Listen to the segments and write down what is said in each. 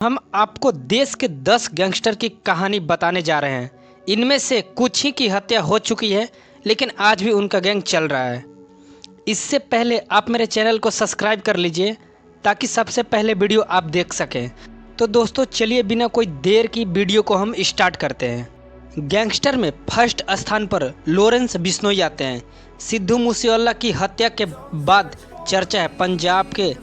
हम आपको देश के 10 गैंगस्टर की कहानी बताने जा रहे हैं। इनमें से कुछ ही की हत्या हो चुकी है, लेकिन आज भी उनका गैंग चल रहा है। इससे पहले आप मेरे चैनल को सब्सक्राइब कर लीजिए ताकि सबसे पहले वीडियो आप देख सकें। तो दोस्तों चलिए बिना कोई देर की वीडियो को हम स्टार्ट करते हैं। गैंगस्टर में फर्स्ट स्थान पर लॉरेंस बिश्नोई आते हैं। सिद्धू मूसेवाला की हत्या के बाद चर्चा है पंजाब के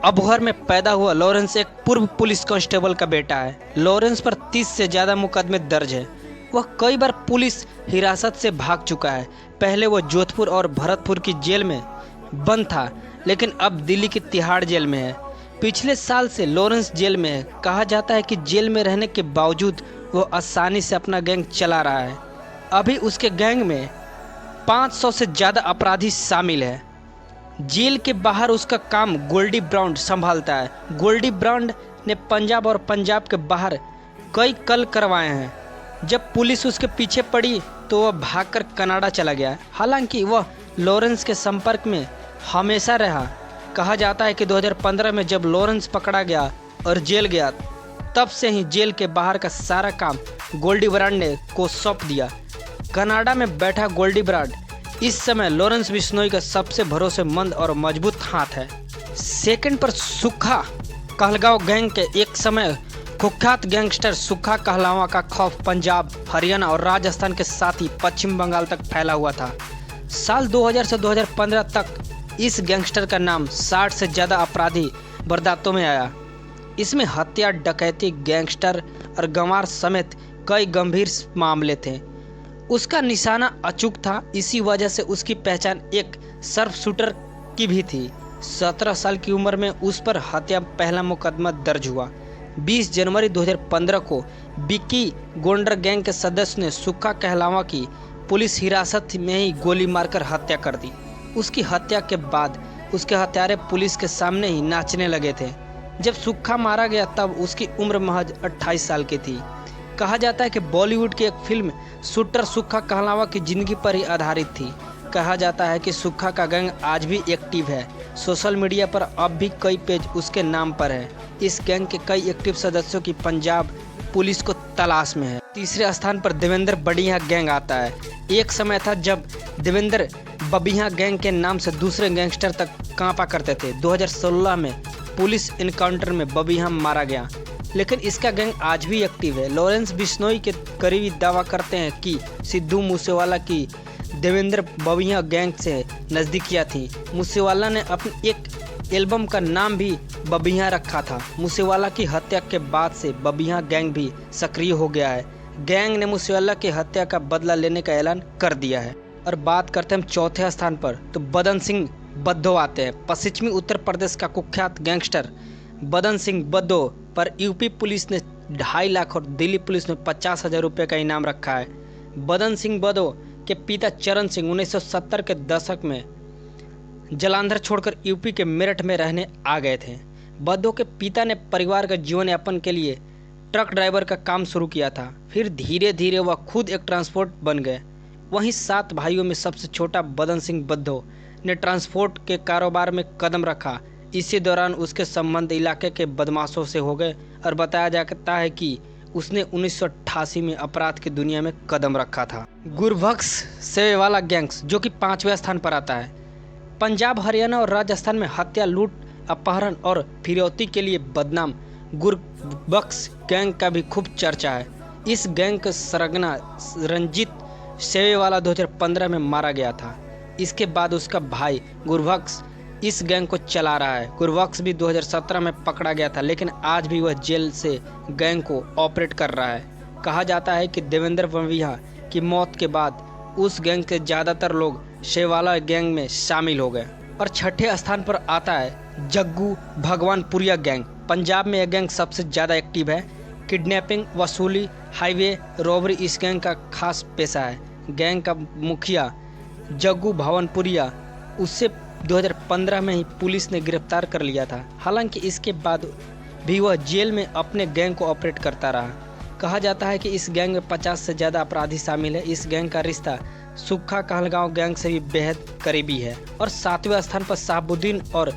अबोहर में पैदा हुआ लॉरेंस एक पूर्व पुलिस कांस्टेबल का बेटा है। लॉरेंस पर 30 से ज़्यादा मुकदमे दर्ज है। वह कई बार पुलिस हिरासत से भाग चुका है। पहले वह जोधपुर और भरतपुर की जेल में बंद था, लेकिन अब दिल्ली की तिहाड़ जेल में है। पिछले साल से लॉरेंस जेल में है। कहा जाता है कि जेल में रहने के बावजूद वह आसानी से अपना गैंग चला रहा है। अभी उसके गैंग में 500 से ज़्यादा अपराधी शामिल है। जेल के बाहर उसका काम गोल्डी ब्रांड संभालता है। गोल्डी ब्रांड ने पंजाब और पंजाब के बाहर कई कल करवाए हैं। जब पुलिस उसके पीछे पड़ी तो वह भागकर कनाडा चला गया। हालांकि वह लॉरेंस के संपर्क में हमेशा रहा। कहा जाता है कि 2015 में जब लॉरेंस पकड़ा गया और जेल गया, तब से ही जेल के बाहर का सारा काम गोल्डी ब्रांड ने को सौंप दिया। कनाडा में बैठा गोल्डी ब्रांड इस समय लॉरेंस बिश्नोई का सबसे भरोसेमंद और मजबूत हाथ है। सेकंड पर सुक्खा कहलगांव गैंग के एक समय कुख्यात गैंगस्टर सुक्खा कहलावा का खौफ पंजाब, हरियाणा और राजस्थान के साथ ही पश्चिम बंगाल तक फैला हुआ था। साल 2000 से 2015 तक इस गैंगस्टर का नाम 60 से ज़्यादा अपराधी बर्दाश्तों में आया। इसमें हत्या, डकैती, गैंगस्टर और गंवार समेत कई गंभीर मामले थे। उसका निशाना अचूक था। इसी वजह से उसकी पहचान एक सर्फ शूटर की भी थी। 17 साल की उम्र में उस पर हत्या पहला मुकदमा दर्ज हुआ। 20 जनवरी 2015 को बिक्की गोंडर गैंग के सदस्य ने सुक्खा कहलावा की पुलिस हिरासत में ही गोली मारकर हत्या कर दी। उसकी हत्या के बाद उसके हत्यारे पुलिस के सामने ही नाचने लगे थे। जब सुक्खा मारा गया तब उसकी उम्र महज 28 साल की थी। कहा जाता है कि बॉलीवुड की एक फिल्म शूटर सुक्खा कहलावा की जिंदगी पर ही आधारित थी। कहा जाता है कि सुक्खा का गैंग आज भी एक्टिव है। सोशल मीडिया पर अब भी कई पेज उसके नाम पर है। इस गैंग के कई एक्टिव सदस्यों की पंजाब पुलिस को तलाश में है। तीसरे स्थान पर देवेंद्र बबिया गैंग आता है। एक समय था जब देवेंद्र बबिया गैंग के नाम से दूसरे गैंगस्टर तक कांपा करते थे। 2016 में पुलिस इनकाउंटर में बबिया मारा गया, लेकिन इसका गैंग आज भी एक्टिव है। लॉरेंस बिश्नोई के करीबी दावा करते हैं कि सिद्धू मूसेवाला की देवेंद्र बबिया गैंग से नज़दीकियाँ थी। मूसेवाला ने अपनी एक एल्बम का नाम भी बबिया रखा था। मूसेवाला की हत्या के बाद से बबिया गैंग भी सक्रिय हो गया है। गैंग ने मूसेवाला की हत्या का बदला लेने का ऐलान कर दिया है। और बात करते हैं हम चौथे स्थान पर, तो बदन सिंह बद्दो आते हैं। पश्चिमी उत्तर प्रदेश का कुख्यात गैंगस्टर बदन सिंह बद्दो पर यूपी पुलिस ने 2.5 लाख और दिल्ली पुलिस ने 50,000 रुपये का इनाम रखा है। बदन सिंह बद्दो के पिता चरण सिंह 1970 के दशक में जलंधर छोड़कर यूपी के मेरठ में रहने आ गए थे। बद्दो के पिता ने परिवार का जीवन यापन के लिए ट्रक ड्राइवर का काम शुरू किया था। फिर धीरे धीरे वह खुद एक ट्रांसपोर्ट बन गए। वहीं 7 भाइयों में सबसे छोटा बदन सिंह बद्दो ने ट्रांसपोर्ट के कारोबार में कदम रखा। इसी दौरान उसके संबंध इलाके के बदमाशों से हो गए और बताया जाता है कि उसने 1988 में अपराध की दुनिया में कदम रखा था। गुरबख्श सेवाला गैंग्स जो कि 5वें स्थान पर आता है। पंजाब, हरियाणा और राजस्थान में हत्या, लूट, अपहरण और फिरौती के लिए बदनाम गुरबख्श गैंग का भी खूब चर्चा है। इस गैंग का सरगना रंजीत सेवेवाला 2015 में मारा गया था। इसके बाद उसका भाई गुरबख्श इस गैंग को चला रहा है। गुरबख्श भी 2017 में पकड़ा गया था, लेकिन आज भी वह जेल से गैंग को ऑपरेट कर रहा है। कहा जाता है कि देवेंद्र बबिया की मौत के बाद उस गैंग के ज़्यादातर लोग शेवाला गैंग में शामिल हो गए। और छठे स्थान पर आता है जग्गू भगवानपुरिया गैंग। पंजाब में यह गैंग सबसे ज़्यादा एक्टिव है। किडनैपिंग, वसूली, हाईवे रॉबरी इस गैंग का खास पेशा है। गैंग का मुखिया जग्गू भगवानपुरिया उससे 2015 में ही पुलिस ने गिरफ्तार कर लिया था। हालांकि इसके बाद भी वह जेल में अपने गैंग को ऑपरेट करता रहा। कहा जाता है कि इस गैंग में 50 से ज़्यादा अपराधी शामिल है। इस गैंग का रिश्ता सुक्खा कहलगांव गैंग से भी बेहद करीबी है। और 7वें स्थान पर शहाबुद्दीन और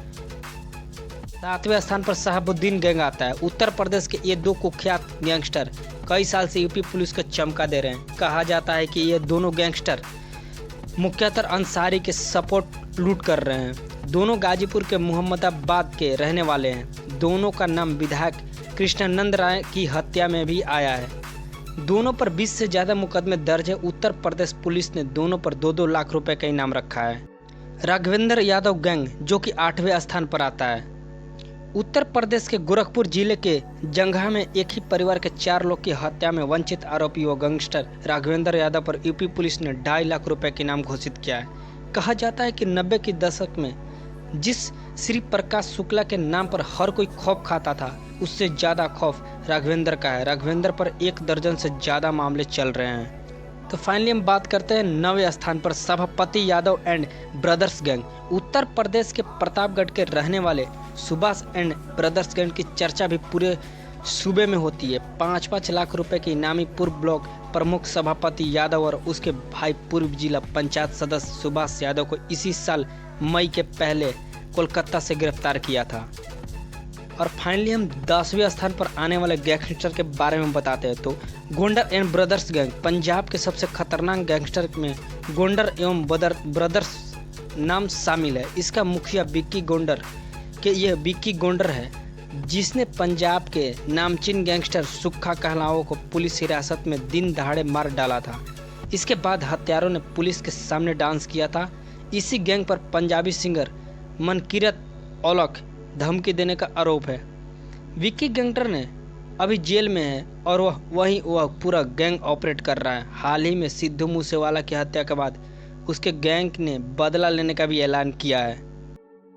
7वें स्थान पर शहाबुद्दीन गैंग आता है। उत्तर प्रदेश के ये दो कुख्यात गैंगस्टर कई साल से यूपी पुलिस को चमका दे रहे हैं। कहा जाता है कि ये दोनों गैंगस्टर मुख्यतः अंसारी के सपोर्ट लूट कर रहे हैं। दोनों गाजीपुर के मोहम्मदाबाद के रहने वाले हैं। दोनों का नाम विधायक कृष्णानंद राय की हत्या में भी आया है। दोनों पर 20 से ज़्यादा मुकदमे दर्ज है। उत्तर प्रदेश पुलिस ने दोनों पर 2-2 लाख रुपए का इनाम रखा है। राघवेंद्र यादव गैंग जो कि 8वें स्थान पर आता है। उत्तर प्रदेश के गोरखपुर जिले के जंघा में एक ही परिवार के 4 लोग की हत्या में वंचित आरोपी व गैंगस्टर राघवेंद्र यादव पर यूपी पुलिस ने 2.5 लाख रुपए के इनाम घोषित किया है। कहा जाता है कि 90 के दशक में जिस श्री प्रकाश शुक्ला के नाम पर हर कोई खौफ खाता था, उससे ज़्यादा खौफ राघवेंद्र का है। राघवेंद्र पर 1 दर्जन से ज़्यादा मामले चल रहे हैं। तो फाइनली हम बात करते हैं 9वें स्थान पर सभापति Yadav and brothers gang. Uttar Pradesh के प्रतापगढ़ के रहने वाले सुभाष एंड ब्रदर्स गैंग की चर्चा भी पूरे सूबे में होती है। 5-5 लाख रुपए के इनामी पूर्व ब्लॉक प्रमुख सभापति यादव और उसके भाई पूर्व जिला पंचायत सदस्य सुभाष यादव को इसी साल मई के पहले कोलकाता से गिरफ्तार किया था। और फाइनली हम 10वें स्थान पर आने वाले गैंगस्टर के बारे में बताते हैं। तो Gounder and brothers gang Punjab के सबसे खतरनाक गैंगस्टर में गोंडर एवं ब्रदर्स नाम शामिल है। इसका मुखिया विक्की गोंडर है, जिसने पंजाब के नामचीन गैंगस्टर सुक्खा कहलाओं को पुलिस हिरासत में दिन दहाड़े मार डाला था। इसके बाद हत्यारों ने पुलिस के सामने डांस किया था। इसी गैंग पर पंजाबी सिंगर मनकीरत औलख धमकी देने का आरोप है। विक्की गैंगस्टर ने अभी जेल में है और वह पूरा गैंग ऑपरेट कर रहा है। हाल ही में सिद्धू मूसेवाला की हत्या के बाद उसके गैंग ने बदला लेने का भी ऐलान किया है।